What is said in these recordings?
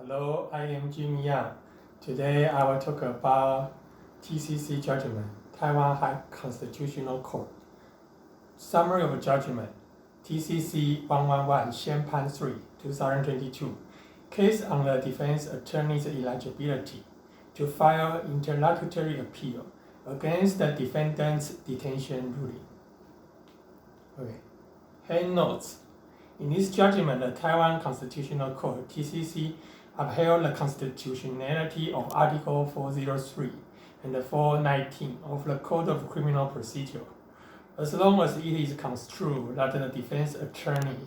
Hello, I am Jimmy Yang. Today I will talk about TCC judgment, Taiwan High Constitutional Court. Summary of judgment, TCC 111 Xianpan 3, 2022. Case on the defense attorney's eligibility to file interlocutory appeal against the defendant's detention ruling. Okay. Hand notes. In this judgment, the Taiwan Constitutional Court, TCC, upheld the constitutionality of Article 403 and 419 of the Code of Criminal Procedure, as long as it is construed that the defense attorney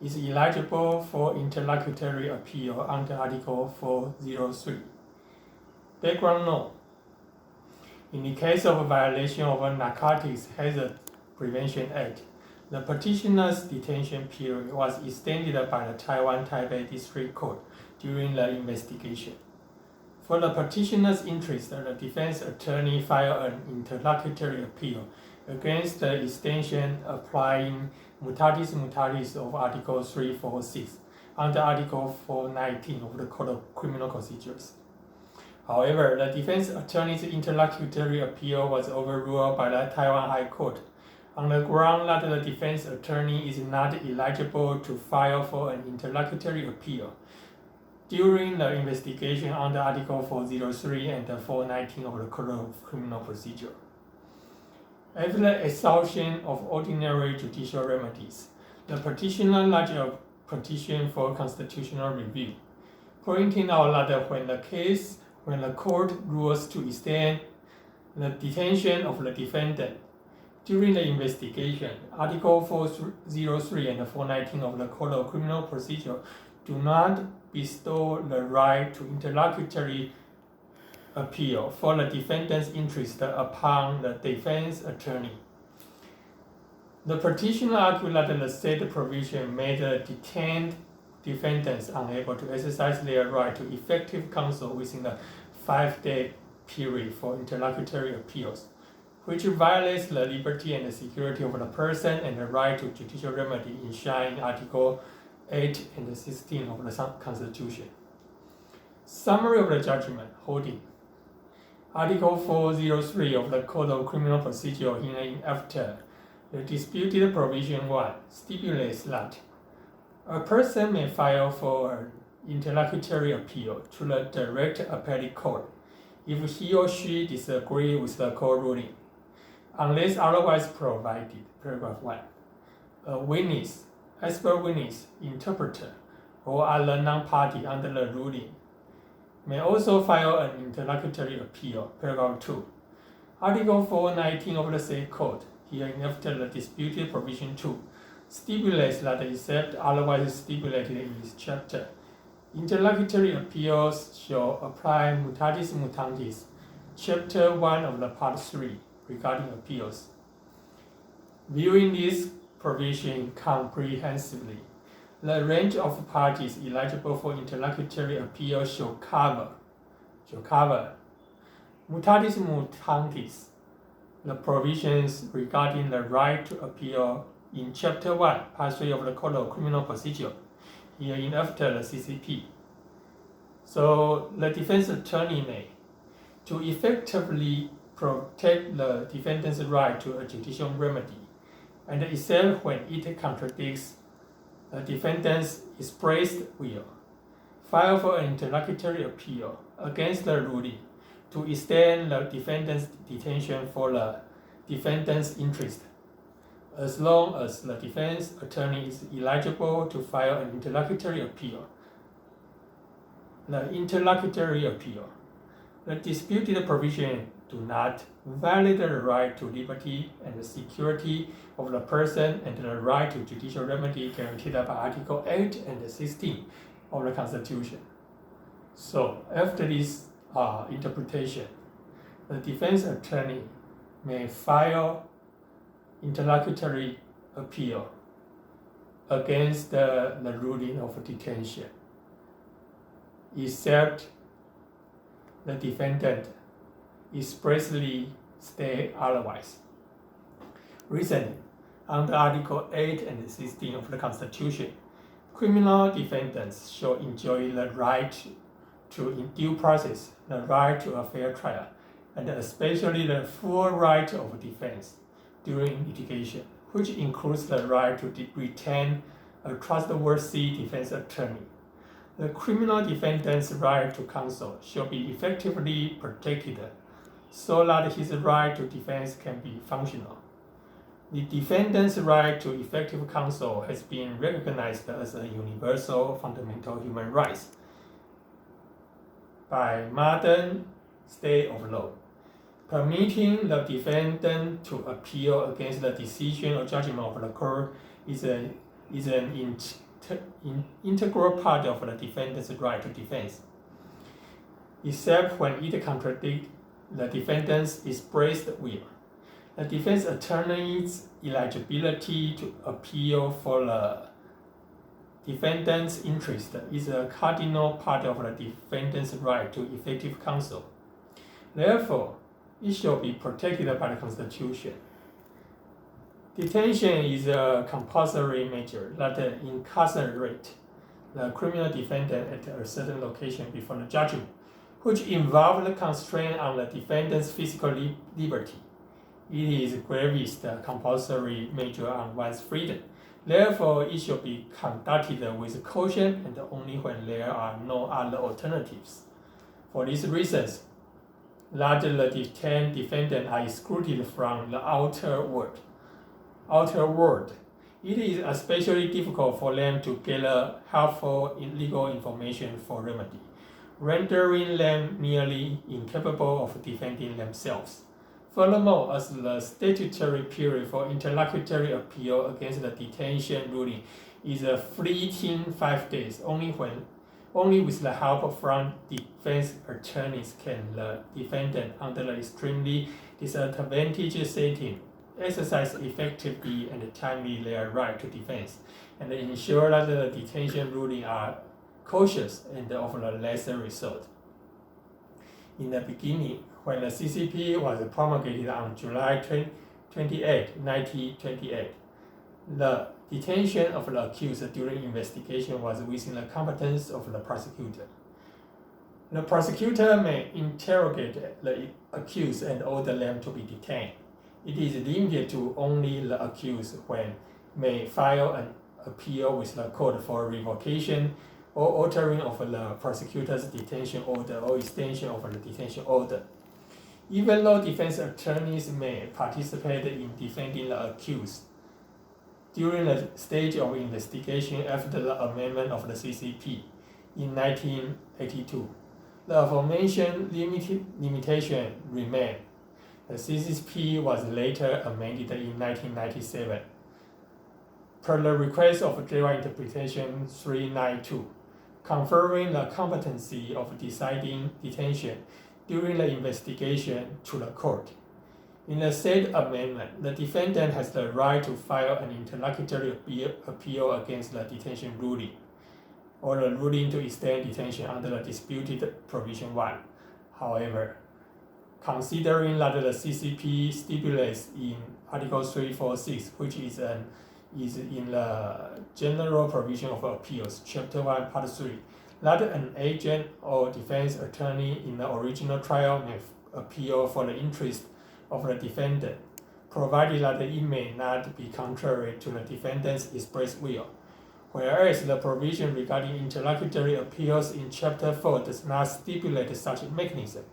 is eligible for interlocutory appeal under Article 403. Background note. In the case of a violation of a Narcotics Hazard Prevention Act, the petitioner's detention period was extended by the Taiwan Taipei District Court during the investigation. For the petitioner's interest, the defense attorney filed an interlocutory appeal against the extension applying mutatis mutatis of Article 346 under Article 419 of the Code of Criminal Procedures. However, the defense attorney's interlocutory appeal was overruled by the Taiwan High Court on the ground that the defense attorney is not eligible to file for an interlocutory appeal during the investigation under Article 403 and 419 of the Code of Criminal Procedure. After the exhaustion of ordinary judicial remedies, the petitioner lodged a petition for constitutional review, pointing out that when the court rules to extend the detention of the defendant during the investigation, Article 403 and 419 of the Code of Criminal Procedure do not bestow the right to interlocutory appeal for the defendant's interest upon the defense attorney. The petitioner argued that the said provision made the detained defendants unable to exercise their right to effective counsel within the 5-day period for interlocutory appeals, which violates the liberty and the security of the person and the right to judicial remedy enshrined in Article 8 and 16 of the Constitution. Summary of the judgment holding. Article 403 of the Code of Criminal Procedure after the disputed provision 1 stipulates that a person may file for an interlocutory appeal to the direct appellate court if he or she disagrees with the court ruling, unless otherwise provided. Paragraph 1. A witness, expert witness, interpreter, or other non-party under the ruling may also file an interlocutory appeal. Paragraph 2. Article 419 of the said code, hereinafter the disputed provision 2, stipulates that except otherwise stipulated in this chapter, interlocutory appeals shall apply mutatis mutandis, Chapter 1 of the Part 3, regarding appeals. Viewing this provision comprehensively, the range of parties eligible for interlocutory appeal shall cover mutatis mutandis, the provisions regarding the right to appeal in Chapter 1, Part 3 of the Code of Criminal Procedure, hereinafter the CCP. So the defense attorney may, to effectively protect the defendant's right to a judicial remedy, and except when it contradicts the defendant's expressed will, file for an interlocutory appeal against the ruling to extend the defendant's detention for the defendant's interest, as long as the defense attorney is eligible to file an interlocutory appeal. The interlocutory appeal. The disputed provision do not violate the right to liberty and the security of the person and the right to judicial remedy guaranteed by Article 8 and 16 of the Constitution. So, after this interpretation, the defense attorney may file interlocutory appeal against the ruling of detention, except the defendant expressly state otherwise. Reasoning. Under Article 8 and 16 of the Constitution, criminal defendants shall enjoy the right to in due process, the right to a fair trial, and especially the full right of defense during litigation, which includes the right to retain a trustworthy defense attorney. The criminal defendant's right to counsel shall be effectively protected so that his right to defense can be functional. The defendant's right to effective counsel has been recognized as a universal fundamental human right by modern state of law. Permitting the defendant to appeal against the decision or judgment of the court is an integral part of the defendant's right to defense, except when it contradicts the defendant's expressed will. The defense attorney's eligibility to appeal for the defendant's interest is a cardinal part of the defendant's right to effective counsel. Therefore, it shall be protected by the Constitution. Detention is a compulsory measure that incarcerates the criminal defendant at a certain location before the judgment, which involves the constraint on the defendant's physical liberty. It is the gravest compulsory measure on one's freedom. Therefore, it should be conducted with caution and only when there are no other alternatives. For these reasons, that the detained defendant are excluded from the outer world. It is especially difficult for them to gather helpful legal information for remedy, rendering them nearly incapable of defending themselves. Furthermore, as the statutory period for interlocutory appeal against the detention ruling is a fleeting 5 days, only with the help from defense attorneys can the defendant, under the extremely disadvantaged setting, exercise effectively and timely their right to defense, and ensure that the detention ruling are cautious and of the lesser result. In the beginning, when the CCP was promulgated on July 28, 1928, the detention of the accused during investigation was within the competence of the prosecutor. The prosecutor may interrogate the accused and order them to be detained. It is limited to only the accused when may file an appeal with the court for revocation or altering of the prosecutor's detention order or extension of the detention order. Even though defense attorneys may participate in defending the accused during the stage of investigation after the amendment of the CCP in 1982, the aforementioned limitation remained. The CCP was later amended in 1997 per the request of General Interpretation 392, conferring the competency of deciding detention during the investigation to the court. In the said amendment, the defendant has the right to file an interlocutory appeal against the detention ruling or the ruling to extend detention under the disputed Provision 1. However, considering that the CCP stipulates in Article 346, which is in the General Provision of Appeals, Chapter 1, Part 3, that an agent or defense attorney in the original trial may appeal for the interest of the defendant, provided that it may not be contrary to the defendant's express will. Whereas the provision regarding interlocutory appeals in Chapter 4 does not stipulate such a mechanism,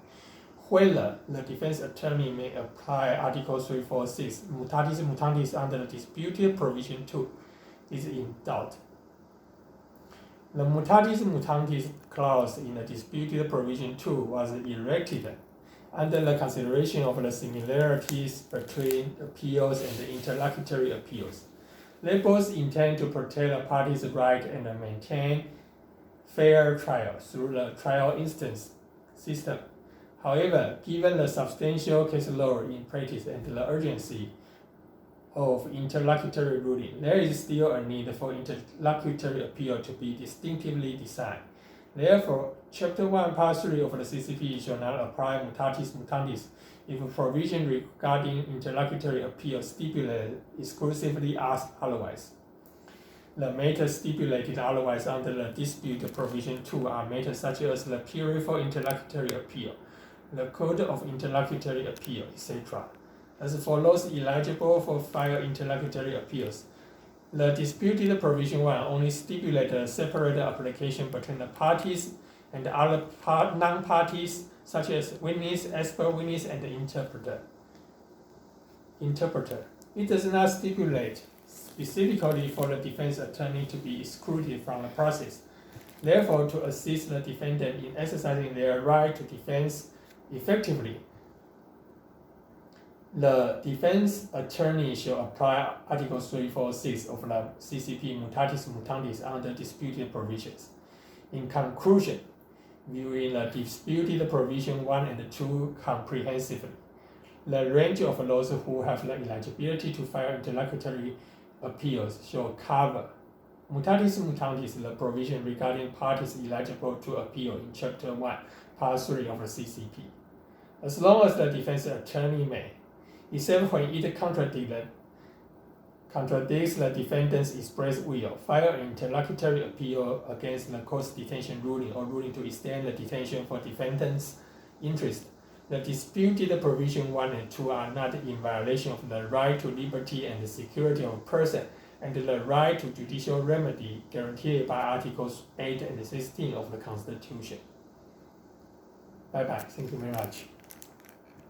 whether the defense attorney may apply Article 346 mutatis mutandis under the disputed Provision 2 is in doubt. The mutatis mutandis clause in the disputed Provision 2 was erected under the consideration of the similarities between appeals and interlocutory appeals. They both intend to protect the parties' right and maintain fair trial through the trial instance system. However, given the substantial case law in practice and the urgency of interlocutory ruling, there is still a need for interlocutory appeal to be distinctively designed. Therefore, Chapter 1, Part 3 of the CCP shall not apply mutatis mutandis if a provision regarding interlocutory appeal stipulated exclusively as otherwise. The matters stipulated otherwise under the dispute provision 2 are matters such as the period for interlocutory appeal, the code of interlocutory appeal, etc. As for those eligible for file interlocutory appeals, the disputed provision 1 only stipulates a separate application between the parties and other non-parties, such as witness, expert witness, and interpreter. It does not stipulate specifically for the defense attorney to be excluded from the process. Therefore, to assist the defendant in exercising their right to defense effectively, the defense attorney shall apply Article 346 of the CCP mutatis mutandis under disputed provisions. In conclusion, viewing the disputed provision 1 and 2 comprehensively, the range of those who have the eligibility to file interlocutory appeals shall cover mutatis mutandis the provision regarding parties eligible to appeal in Chapter 1, Part 3 of the CCP. As long as the defense attorney may, except when it contradicts the defendant's express will, file an interlocutory appeal against the court's detention ruling or ruling to extend the detention for defendant's interest. The disputed provision 1 and 2 are not in violation of the right to liberty and the security of a person and the right to judicial remedy guaranteed by Articles 8 and 16 of the Constitution. Bye-bye. Thank you very much.